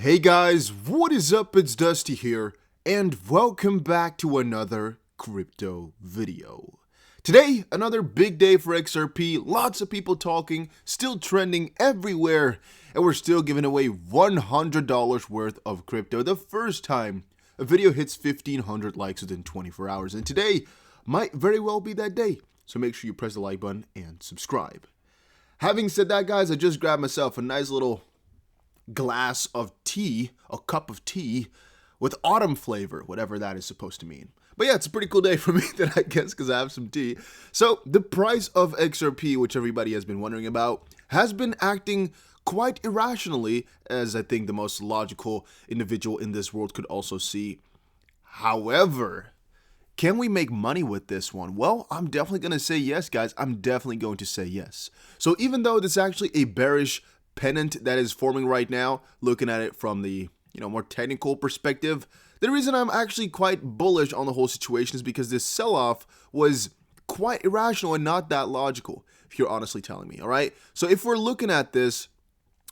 Hey guys, what is up? It's Dusty here, and welcome back to another crypto video. Today, another big day for XRP, lots of people talking, still trending everywhere, and we're still giving away $100 worth of crypto. The first time a video hits 1,500 likes within 24 hours, and today might very well be that day, so make sure you press the like button and subscribe. Having said that, guys, I just grabbed myself a nice little glass of tea, a cup of tea with autumn flavor, whatever that is supposed to mean. But yeah, it's a pretty cool day for me that I guess because I have some tea. So the price of XRP, which everybody has been wondering about, has been acting quite irrationally, as I think the most logical individual in this world could also see. However, can we make money with this one? Well, I'm definitely going to say yes, guys. I'm definitely going to say yes. So even though this is actually a bearish pennant that is forming right now, looking at it from the more technical perspective, the reason I'm actually quite bullish on the whole situation is because this sell-off was quite irrational and not that logical, if you're honestly telling me. All right, so if we're looking at this,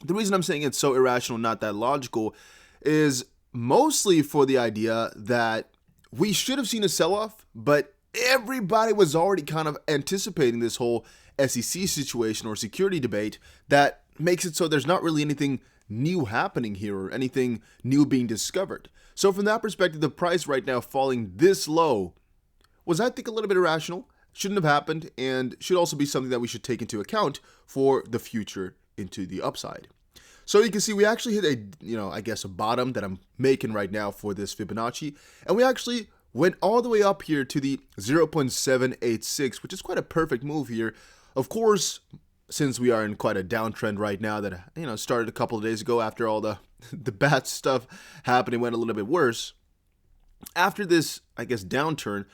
the reason I'm saying it's so irrational, not that logical, is mostly for the idea that we should have seen a sell-off, but everybody was already kind of anticipating this whole SEC situation or security debate that makes it so there's not really anything new happening here or anything new being discovered. So from that perspective, the price right now falling this low was, I think, a little bit irrational, shouldn't have happened, and should also be something that we should take into account for the future into the upside. So you can see we actually hit a bottom that I'm making right now for this Fibonacci, and we actually went all the way up here to the 0.786, which is quite a perfect move here. Of course, since we are in quite a downtrend right now that started a couple of days ago after all the bad stuff happened and went a little bit worse. After this, downturn,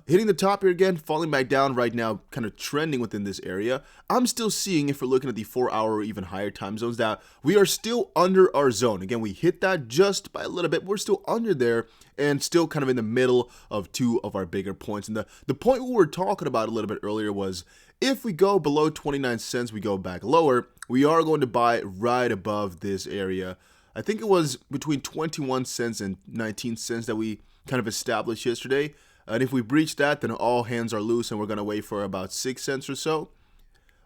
hitting the top here again, falling back down right now, kind of trending within this area. I'm still seeing, if we're looking at the 4-hour or even higher time zones, that we are still under our zone. Again, we hit that just by a little bit. We're still under there and still kind of in the middle of two of our bigger points. And the point we were talking about a little bit earlier was, if we go below 29 cents, we go back lower, we are going to buy right above this area. I think it was between 21 cents and 19 cents that we kind of established yesterday. And if we breach that, then all hands are loose and we're going to wait for about 6 cents or so.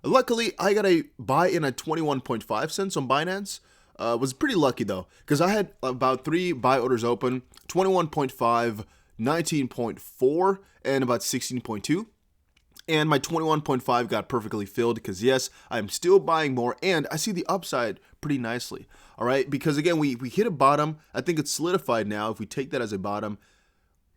Luckily, I got a buy in at 21.5 cents on Binance. Was pretty lucky though, because I had about 3 buy orders open, 21.5, 19.4, and about 16.2. And my 21.5 got perfectly filled because, yes, I'm still buying more and I see the upside pretty nicely. All right, because again, we hit a bottom. I think it's solidified now. If we take that as a bottom,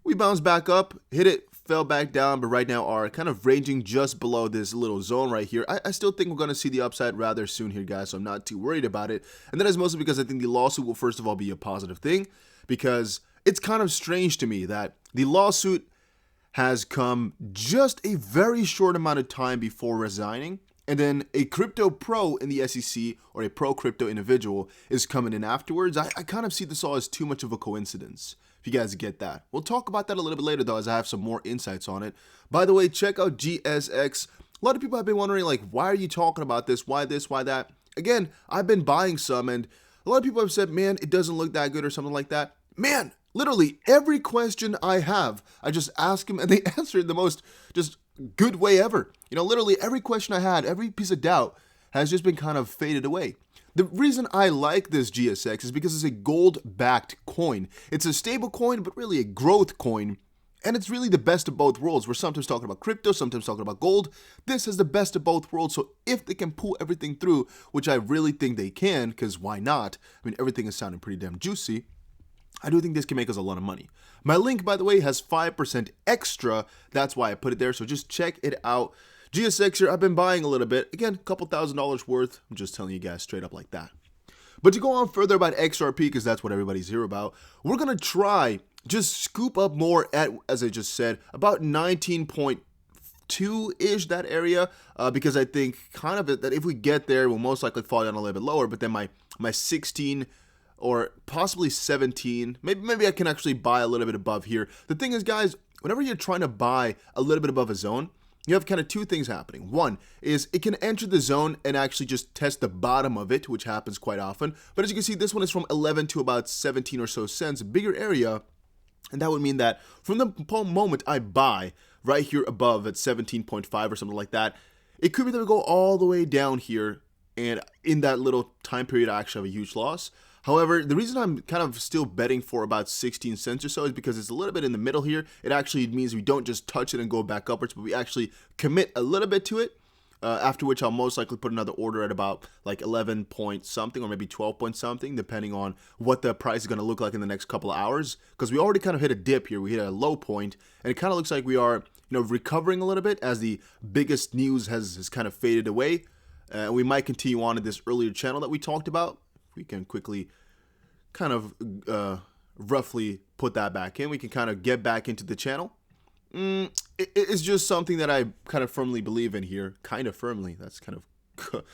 we bounce back up, hit it, fell back down, but right now are kind of ranging just below this little zone right here. I still think we're going to see the upside rather soon here, guys, so I'm not too worried about it. And that is mostly because I think the lawsuit will first of all be a positive thing, because it's kind of strange to me that the lawsuit has come just a very short amount of time before resigning, and then a crypto pro in the SEC or a pro crypto individual is coming in afterwards. I kind of see this all as too much of a coincidence, if you guys get that. We'll talk about that a little bit later though, as I have some more insights on it. By the way, check out GSX. A lot of people have been wondering, like, why are you talking about this? Why this? Why that? Again, I've been buying some, and a lot of people have said, man, it doesn't look that good or something like that. Man, literally every question I have, I just ask them and they answer it the most just good way ever. Literally every question I had, every piece of doubt has just been kind of faded away. The reason I like this GSX is because it's a gold-backed coin. It's a stable coin, but really a growth coin. And it's really the best of both worlds. We're sometimes talking about crypto, sometimes talking about gold. This has the best of both worlds. So if they can pull everything through, which I really think they can, because why not? I mean, everything is sounding pretty damn juicy. I do think this can make us a lot of money. My link, by the way, has 5% extra. That's why I put it there. So just check it out. GSX here, I've been buying a little bit. Again, a couple $1,000s worth. I'm just telling you guys straight up like that. But to go on further about XRP, because that's what everybody's here about, we're going to try just scoop up more at, as I just said, about 19.2-ish, that area, because I think kind of that if we get there, we'll most likely fall down a little bit lower. But then my 16 or possibly 17, maybe I can actually buy a little bit above here. The thing is, guys, whenever you're trying to buy a little bit above a zone, you have kind of two things happening. One is it can enter the zone and actually just test the bottom of it, which happens quite often. But as you can see, this one is from 11 to about 17 or so cents, a bigger area. And that would mean that from the moment I buy right here above at 17.5 or something like that, it could be that we go all the way down here, and in that little time period, I actually have a huge loss. However, the reason I'm kind of still betting for about 16 cents or so is because it's a little bit in the middle here. It actually means we don't just touch it and go back upwards, but we actually commit a little bit to it. After which I'll most likely put another order at about like 11 point something or maybe 12 point something, depending on what the price is going to look like in the next couple of hours. Because we already kind of hit a dip here. We hit a low point, and it kind of looks like we are, recovering a little bit as the biggest news has kind of faded away. We might continue on in this earlier channel that we talked about. We can quickly kind of roughly put that back in. We can kind of get back into the channel. It's just something that I kind of firmly believe in here. Kind of firmly. That's kind of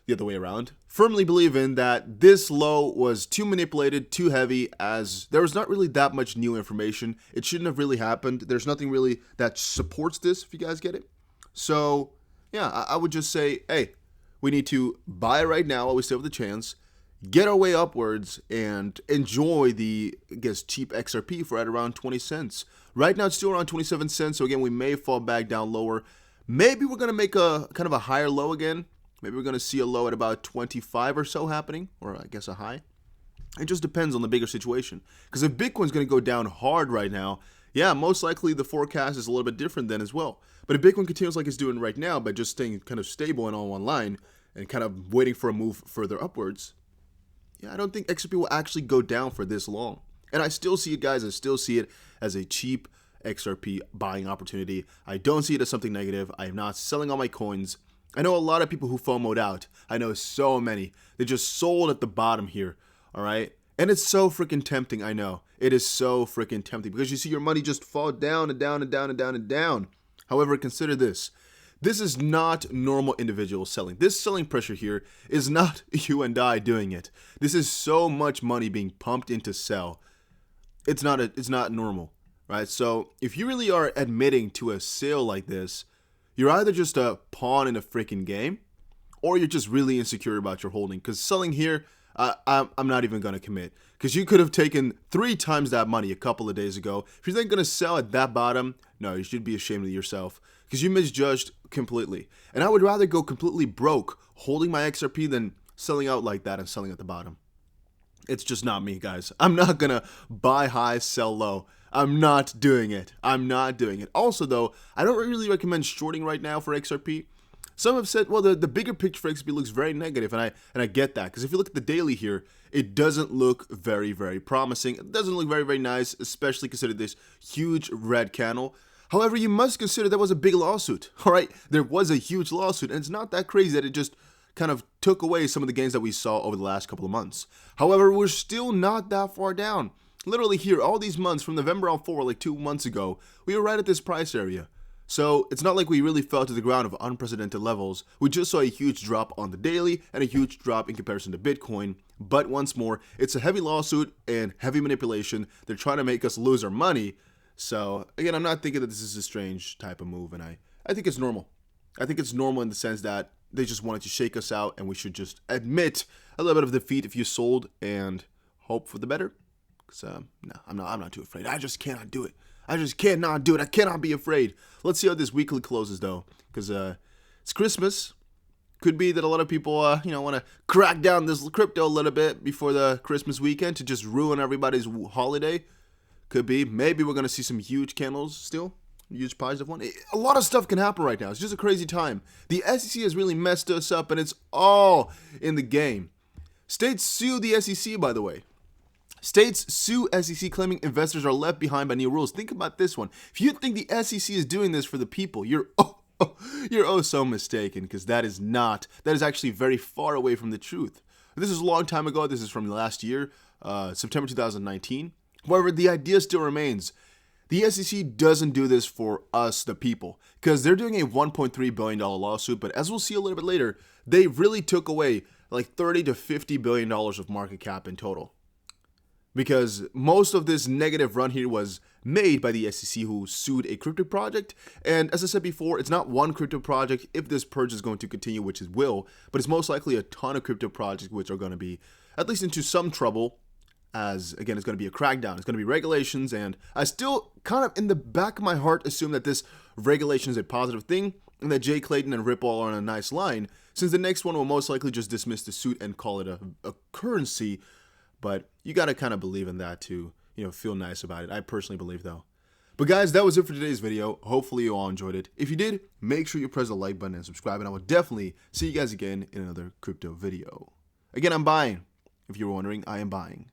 the other way around. Firmly believe in that this low was too manipulated, too heavy, as there was not really that much new information. It shouldn't have really happened. There's nothing really that supports this, if you guys get it. So, yeah, I would just say, hey, we need to buy right now while we still have the chance, get our way upwards, and enjoy the, I guess, cheap XRP for at around 20 cents. Right now, it's still around 27 cents, so again, we may fall back down lower. Maybe we're going to make a kind of a higher low again. Maybe we're going to see a low at about 25 or so happening, or I guess a high. It just depends on the bigger situation. Because if Bitcoin's going to go down hard right now, yeah, most likely the forecast is a little bit different then as well. But if Bitcoin continues like it's doing right now by just staying kind of stable and on one line and kind of waiting for a move further upwards, yeah, I don't think XRP will actually go down for this long. And I still see it, guys. I still see it as a cheap XRP buying opportunity. I don't see it as something negative. I am not selling all my coins. I know a lot of people who FOMO'd out. I know so many. They just sold at the bottom here, all right? And it's so freaking tempting, I know. It is so freaking tempting because you see your money just fall down and down and down and down and down. However, consider this. This is not normal individual selling. This selling pressure here is not you and I doing it. This is so much money being pumped into sell. It's not normal, right? So if you really are admitting to a sale like this, you're either just a pawn in a freaking game, or you're just really insecure about your holding. Because selling here, I'm not even going to commit. Because you could have taken 3 times that money a couple of days ago. If you're then going to sell at that bottom, no, you should be ashamed of yourself. Because you misjudged completely. And I would rather go completely broke holding my XRP than selling out like that and selling at the bottom. It's just not me, guys. I'm not going to buy high, sell low. I'm not doing it. I'm not doing it. Also, though, I don't really recommend shorting right now for XRP. Some have said, well, the bigger picture for XRP looks very negative, and I get that. Because if you look at the daily here, it doesn't look very, very promising. It doesn't look very, very nice, especially considering this huge red candle. However, you must consider there was a big lawsuit, all right? There was a huge lawsuit, and it's not that crazy that it just kind of took away some of the gains that we saw over the last couple of months. However, we're still not that far down. Literally here, all these months, from November on forward, like 2 months ago, we were right at this price area. So it's not like we really fell to the ground of unprecedented levels. We just saw a huge drop on the daily and a huge drop in comparison to Bitcoin. But once more, it's a heavy lawsuit and heavy manipulation. They're trying to make us lose our money. So again, I'm not thinking that this is a strange type of move, and I think it's normal. I think it's normal in the sense that they just wanted to shake us out, and we should just admit a little bit of defeat if you sold and hope for the better. Because no, I'm not too afraid. I just cannot do it. I just cannot do it. I cannot be afraid. Let's see how this weekly closes, though, because it's Christmas. Could be that a lot of people, want to crack down this crypto a little bit before the Christmas weekend to just ruin everybody's holiday. Could be. Maybe we're going to see some huge candles still. Huge positive one. A lot of stuff can happen right now. It's just a crazy time. The SEC has really messed us up, and it's all in the game. States sue the SEC, by the way. States sue SEC claiming investors are left behind by new rules. Think about this one. If you think the SEC is doing this for the people, you're so mistaken, because that is actually very far away from the truth. This is a long time ago. This is from last year, September 2019. However, the idea still remains. The SEC doesn't do this for us, the people, because they're doing a $1.3 billion lawsuit. But as we'll see a little bit later, they really took away like $30 to $50 billion of market cap in total. because most of this negative run here was made by the SEC, who sued a crypto project. And as I said before, it's not one crypto project if this purge is going to continue, which it will, but it's most likely a ton of crypto projects which are going to be at least into some trouble, as again, it's going to be a crackdown, it's going to be regulations. And I still kind of in the back of my heart assume that this regulation is a positive thing and that Jay Clayton and Ripple are on a nice line, since the next one will most likely just dismiss the suit and call it a currency. But you got to kind of believe in that to, feel nice about it. I personally believe, though. But guys, that was it for today's video. Hopefully you all enjoyed it. If you did, make sure you press the like button and subscribe, and I will definitely see you guys again in another crypto video. Again, I'm buying. If you were wondering, I am buying.